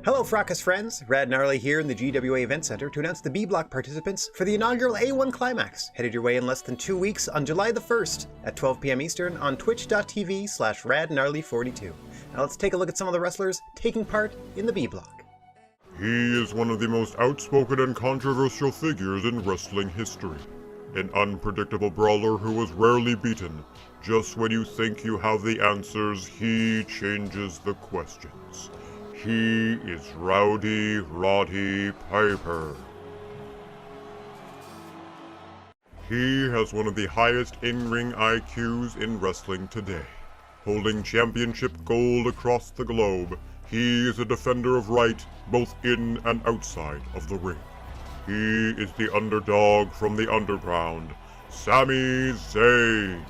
Hello Fracas friends, Gnarly here in the GWA Event Center to announce the B-Block participants for the inaugural EH1 Climax, headed your way in less than 2 weeks on July the 1st at 12 p.m. Eastern on twitch.tv/radgnarly42. Now let's take a look at some of the wrestlers taking part in the B-Block. He is one of the most outspoken and controversial figures in wrestling history. An unpredictable brawler who was rarely beaten. Just when you think you have the answers, he changes the questions. He is Rowdy Roddy Piper. He has one of the highest in-ring IQs in wrestling today. Holding championship gold across the globe, he is a defender of right both in and outside of the ring. He is the underdog from the underground, Sami Zayn.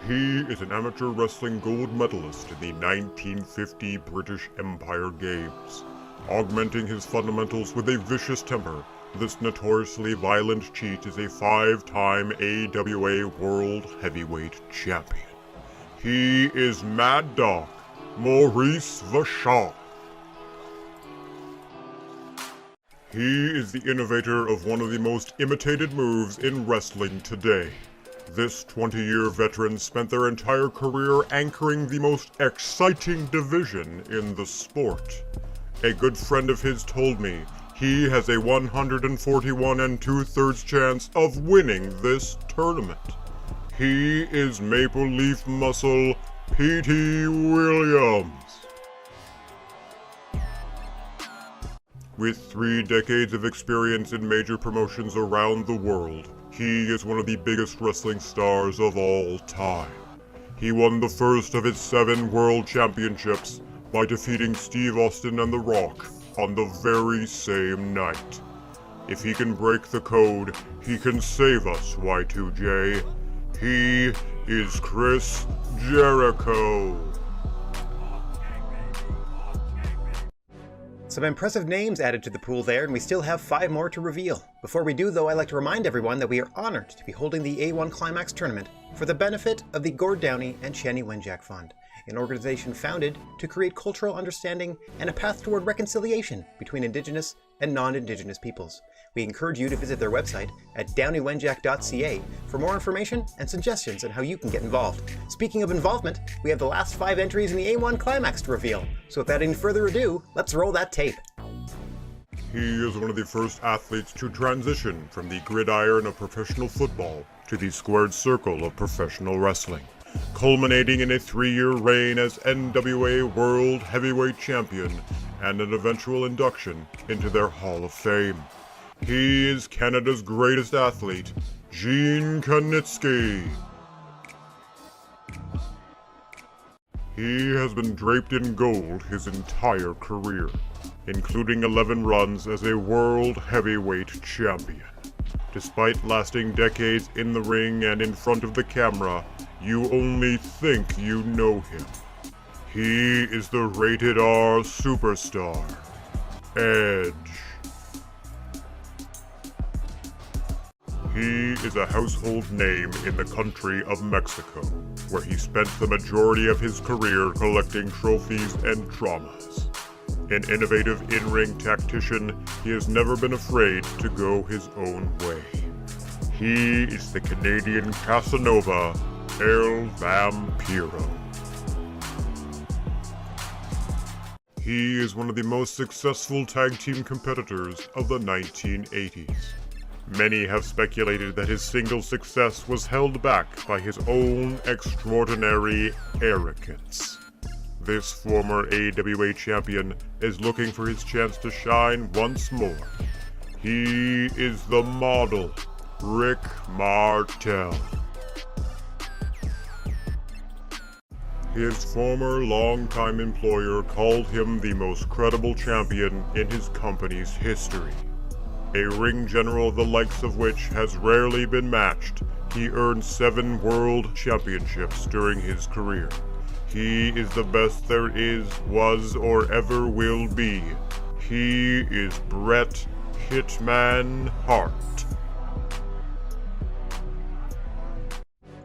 He is an amateur wrestling gold medalist in the 1950 British Empire Games. Augmenting his fundamentals with a vicious temper, this notoriously violent cheat is a 5-time AWA World Heavyweight Champion. He is Mad Dog, Maurice Vachon. He is the innovator of one of the most imitated moves in wrestling today. This 20-year veteran spent their entire career anchoring the most exciting division in the sport. A good friend of his told me he has a 141 2/3 chance of winning this tournament. He is Maple Leaf Muscle Petey Williams. With 3 decades of experience in major promotions around the world, he is one of the biggest wrestling stars of all time. He won the first of his 7 world championships by defeating Steve Austin and The Rock on the very same night. If he can break the code, he can save us, Y2J. He is Chris Jericho. Some impressive names added to the pool there, and we still have 5 more to reveal. Before we do though, I'd like to remind everyone that we are honored to be holding the EH1 Climax tournament for the benefit of the Gord Downie and Shani Wenjack Fund, an organization founded to create cultural understanding and a path toward reconciliation between Indigenous and non-Indigenous peoples. We encourage you to visit their website at downeywenjack.ca for more information and suggestions on how you can get involved. Speaking of involvement, we have the last 5 entries in the EH1 Climax to reveal, so without any further ado, let's roll that tape. He is one of the first athletes to transition from the gridiron of professional football to the squared circle of professional wrestling, culminating in a 3-year reign as NWA World Heavyweight Champion and an eventual induction into their Hall of Fame. He is Canada's greatest athlete, Kiniski. He has been draped in gold his entire career, including 11 runs as a World Heavyweight Champion. Despite lasting decades in the ring and in front of the camera, you only think you know him. He is the rated R superstar, Edge. He is a household name in the country of Mexico, where he spent the majority of his career collecting trophies and traumas. An innovative in-ring tactician, he has never been afraid to go his own way. He is the Canadian Casanova, El Vampiro. He is one of the most successful tag team competitors of the 1980s. Many have speculated that his single success was held back by his own extraordinary arrogance. This former AWA champion is looking for his chance to shine once more. He is the model, Rick Martel. His former longtime employer called him the most credible champion in his company's history. A ring general the likes of which has rarely been matched, he earned 7 world championships during his career. He is the best there is, was, or ever will be. He is Bret Hitman Hart.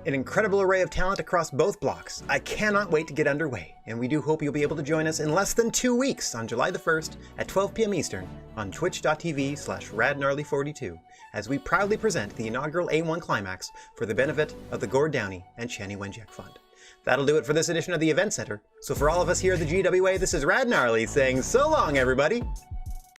An incredible array of talent across both blocks. I cannot wait to get underway, and we do hope you'll be able to join us in less than 2 weeks on July the 1st at 12 p.m. Eastern on twitch.tv/radgnarly42 as we proudly present the inaugural A1 Climax for the benefit of the Gord Downey and Shani Wenjack Fund. That'll do it for this edition of the Event Center. So for all of us here at the GWA, this is Rad Gnarly saying so long, everybody!